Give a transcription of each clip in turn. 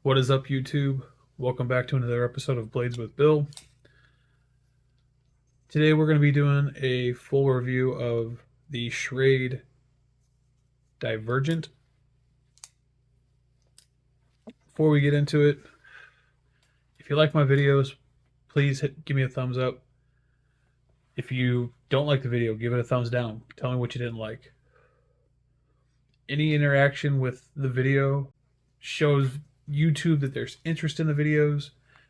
What is up, YouTube? Welcome back to another episode of Blades with Bill. Today we're going to be doing a full review of the Schrade Divergent. Before we get into it, if you like my videos, please give me a thumbs up. If you don't like the video, give it a thumbs down. Tell me what you didn't like. Any interaction with the video shows YouTube that there's interest in the videos,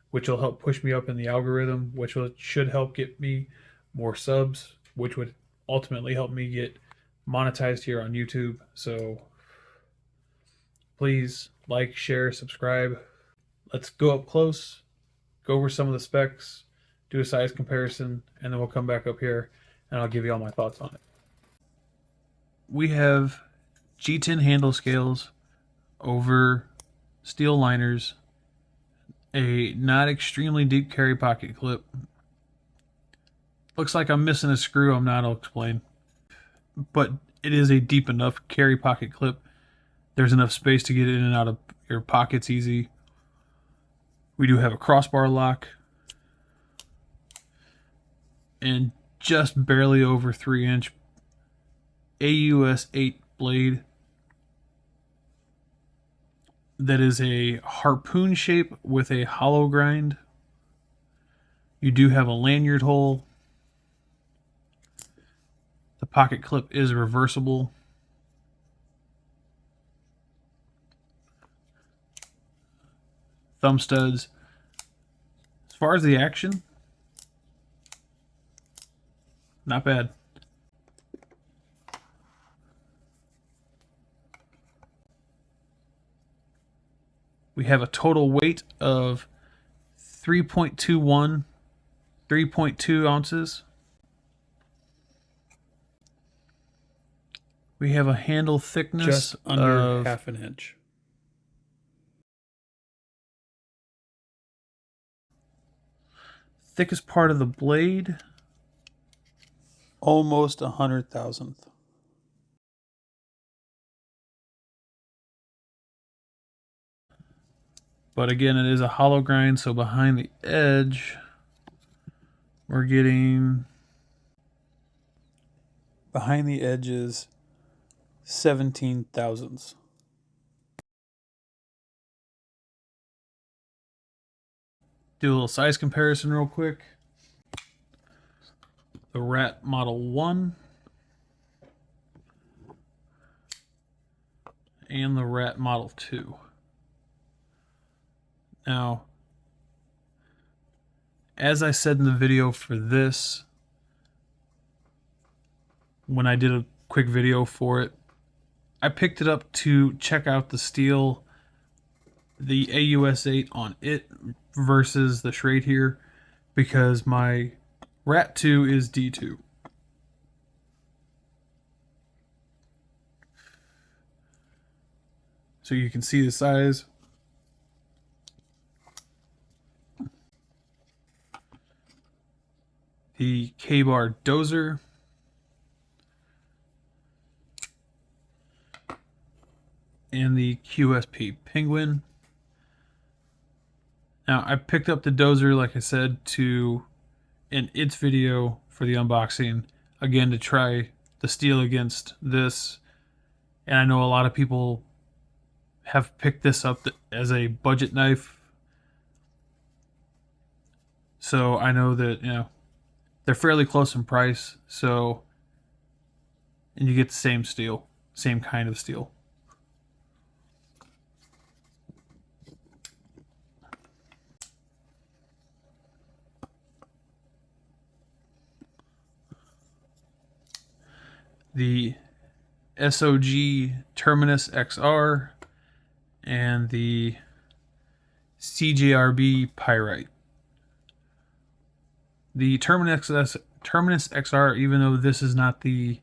which will help push me up in the algorithm, which should help get me more subs, which would ultimately help me get monetized here on YouTube. So please like, share, subscribe. Let's go up close, go over some of the specs, do a size comparison, and then we'll come back up here and I'll give you all my thoughts on it. We have G10 handle scales over steel liners, a not extremely deep carry pocket clip. Looks like I'm missing a screw, I'm not, I'll explain. But it is a deep enough carry pocket clip. There's enough space to get in and out of your pockets easy. We do have a crossbar lock. And just barely over 3-inch AUS-8 blade. That is a harpoon shape with a hollow grind. You do have a lanyard hole. The pocket clip is reversible. Thumb studs. As far as the action, not bad. We have a total weight of 3.2 ounces. We have a handle thickness just under half an inch. Thickest part of the blade, Almost 100,000th. but again, it is a hollow grind, so behind the edge, we're getting... Behind the edge is 17 thousandths. Do a little size comparison real quick. The Rat Model 1 and the Rat Model 2. Now, as I said in the video for this, when I did a quick video for it, I picked it up to check out the steel, the AUS-8 on it versus the Schrade here, because my Rat 2 is D2. So you can see the size. The K-bar dozer. And the QSP Penguin. Now, I picked up the dozer, like I said, in its video for the unboxing, again, to try the steel against this. And I know a lot of people have picked this up as a budget knife. So I know that, they're fairly close in price. So, and you get the same steel, same kind of steel. The SOG Terminus XR and the CJRB Pyrite. The Terminus XR, even though this is not the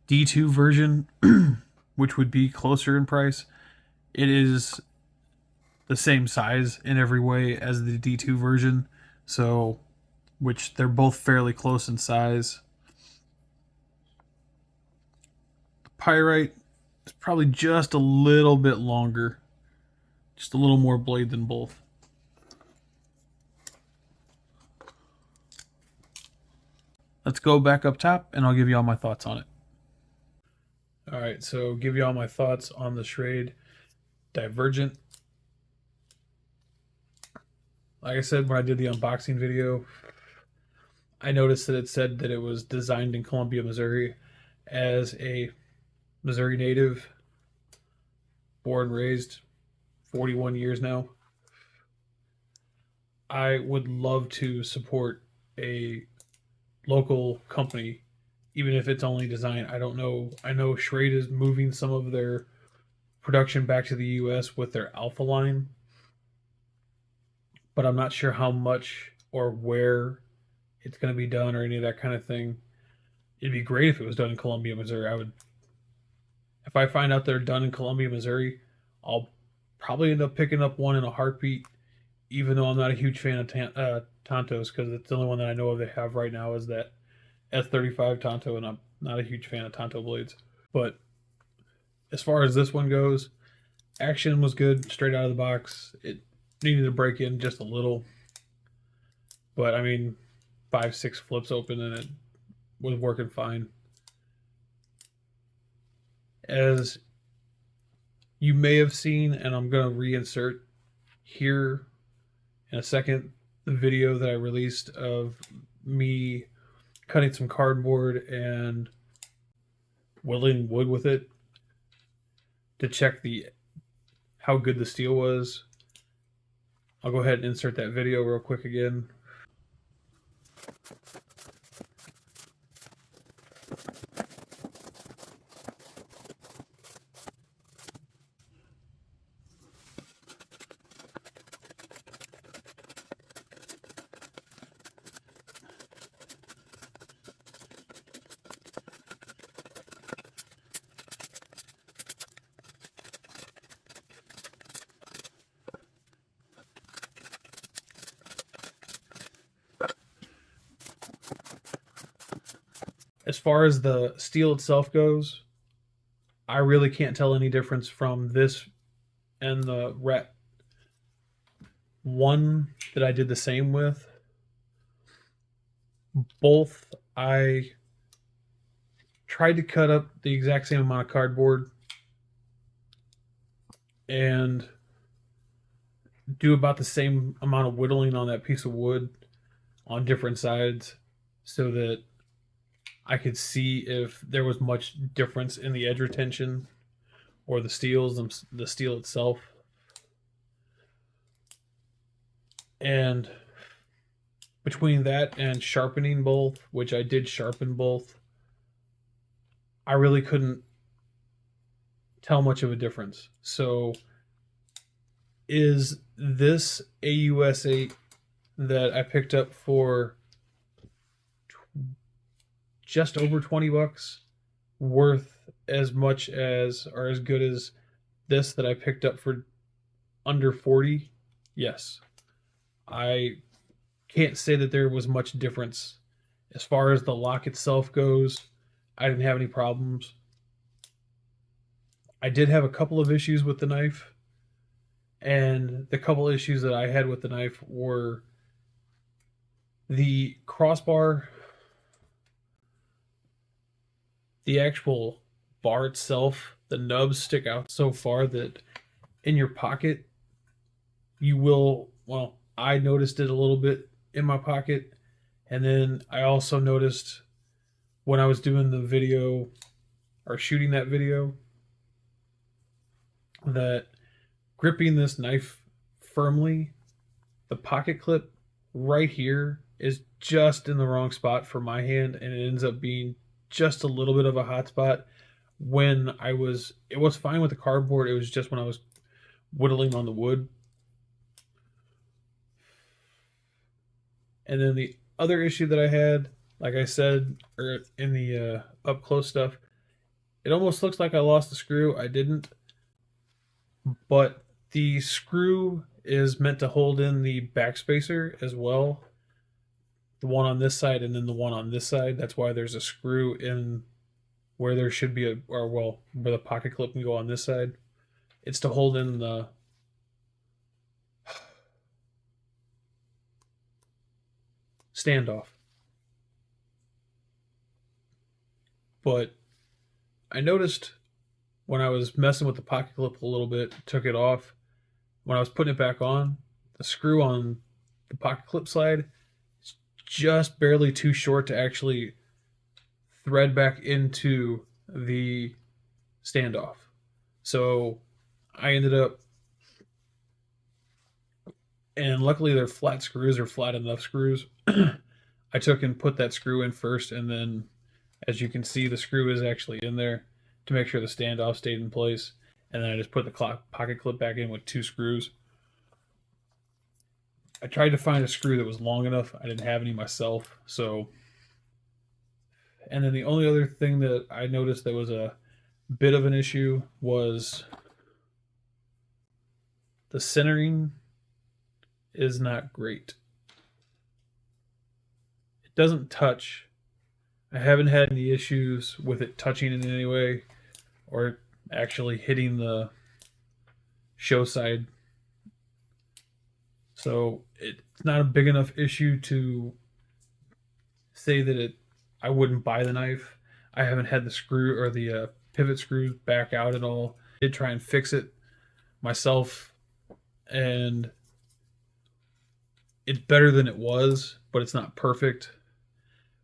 D2 version, which would be closer in price, it is the same size in every way as the D2 version, so which they're both fairly close in size. Pyrite is probably just a little bit longer Just a little more blade than both. Let's go back up top and I'll give you all my thoughts on it. All right, so give you all my thoughts on the Schrade Divergent. Like I said, when I did the unboxing video, I noticed that it said that it was designed in Columbia, Missouri. As a Missouri native, born and raised, 41 years now, I would love to support a local company, even if it's only design. I don't know. I know Schrade is moving some of their production back to the US with their Alpha line, but I'm not sure how much or where it's going to be done or any of that kind of thing. It'd be great if it was done in Columbia, Missouri. If I find out they're done in Columbia, Missouri, I'll probably end up picking up one in a heartbeat, even though I'm not a huge fan of Tontos, because it's the only one that I know of they have right now is that S35 Tonto, and I'm not a huge fan of Tonto blades. But as far as this one goes, action was good straight out of the box. It needed to break in just a little, but I mean, 5-6 flips open and it was working fine. As you may have seen, and I'm going to reinsert here in a second, the video that I released of me cutting some cardboard and whittling wood with it to check how good the steel was. I'll go ahead and insert that video real quick again. As far as the steel itself goes, I really can't tell any difference from this and the Ret 1 that I did the same with. Both, I tried to cut up the exact same amount of cardboard and do about the same amount of whittling on that piece of wood on different sides so that I could see if there was much difference in the edge retention or the the steel itself. And between that and sharpening both, which I did sharpen both, I really couldn't tell much of a difference. So is this AUS-8 that I picked up for just over 20 bucks worth as much as or as good as this that I picked up for under 40? Yes. I can't say that there was much difference. As far as the lock itself goes, I didn't have any problems. I did have a couple of issues with the knife, and the couple issues that I had with the knife were the crossbar. The actual bar itself, the nubs stick out so far that in your pocket, you will, well, I noticed it a little bit in my pocket. And then I also noticed when I was doing the video or shooting that video that gripping this knife firmly, the pocket clip right here is just in the wrong spot for my hand, and it ends up being just a little bit of a hot spot when it was fine with the cardboard. It was just when I was whittling on the wood. And then the other issue that I had, like I said, or in the up close stuff, it almost looks like I lost the screw. I didn't, but the screw is meant to hold in the back spacer as well. The one on this side and then the one on this side. That's why there's a screw in where there should be where the pocket clip can go on this side. It's to hold in the standoff. But I noticed when I was messing with the pocket clip a little bit, took it off, when I was putting it back on, the screw on the pocket clip slide is just barely too short to actually thread back into the standoff. So I ended up, and luckily they're flat screws or flat enough screws. I took and put that screw in first, and then as you can see, the screw is actually in there to make sure the standoff stayed in place. And then I just put the pocket clip back in with 2 screws. I tried to find a screw that was long enough. I didn't have any myself, so. And then the only other thing that I noticed that was a bit of an issue was the centering is not great. It doesn't touch. I haven't had any issues with it touching in any way or actually hitting the show side. So it's not a big enough issue to say that I wouldn't buy the knife. I haven't had the screw or the pivot screws back out at all. I did try and fix it myself, and it's better than it was, but it's not perfect.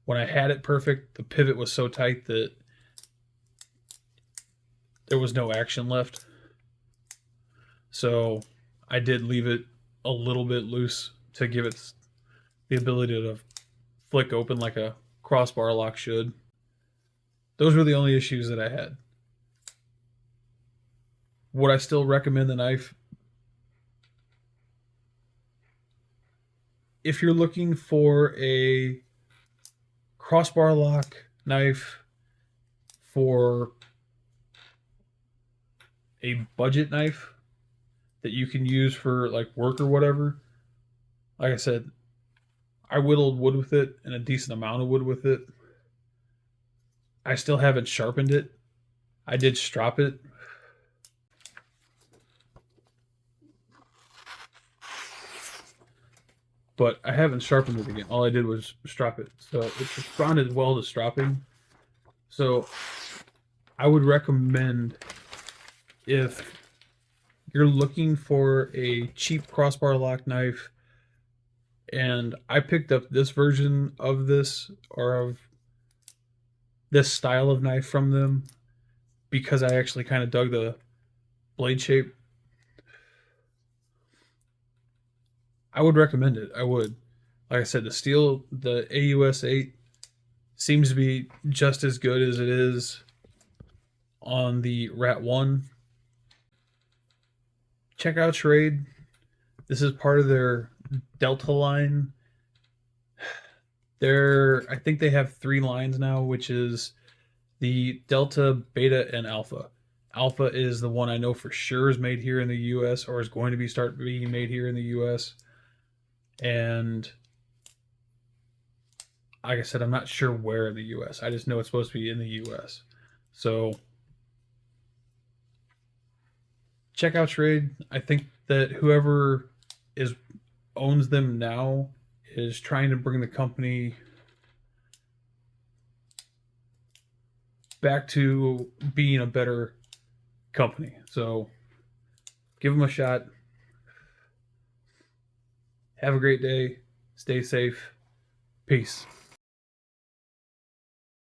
When I had it perfect, the pivot was so tight that there was no action left. So I did leave it a little bit loose to give it the ability to flick open like a crossbar lock should. Those were the only issues that I had. Would I still recommend the knife? If you're looking for a crossbar lock knife for a budget knife that you can use for like work or whatever, like I said, I whittled wood with it and a decent amount of wood with it. I still haven't sharpened it. I did strop it. But I haven't sharpened it again. All I did was strop it. So it responded well to stropping. So I would recommend, if you're looking for a cheap crossbar lock knife, and I picked up this version of this, or of this style of knife from them, because I actually kind of dug the blade shape. I would recommend it. I would. Like I said, the steel, the AUS-8 seems to be just as good as it is on the Rat 1. Check out Schrade. This is part of their Delta line. I think they have 3 lines now, which is the Delta, Beta, and Alpha. Alpha is the one I know for sure is made here in the US, or is going to start being made here in the US. And like I said, I'm not sure where in the US. I just know it's supposed to be in the US. So check out Schrade. I think that whoever owns them now is trying to bring the company back to being a better company. So give them a shot. Have a great day. Stay safe. Peace.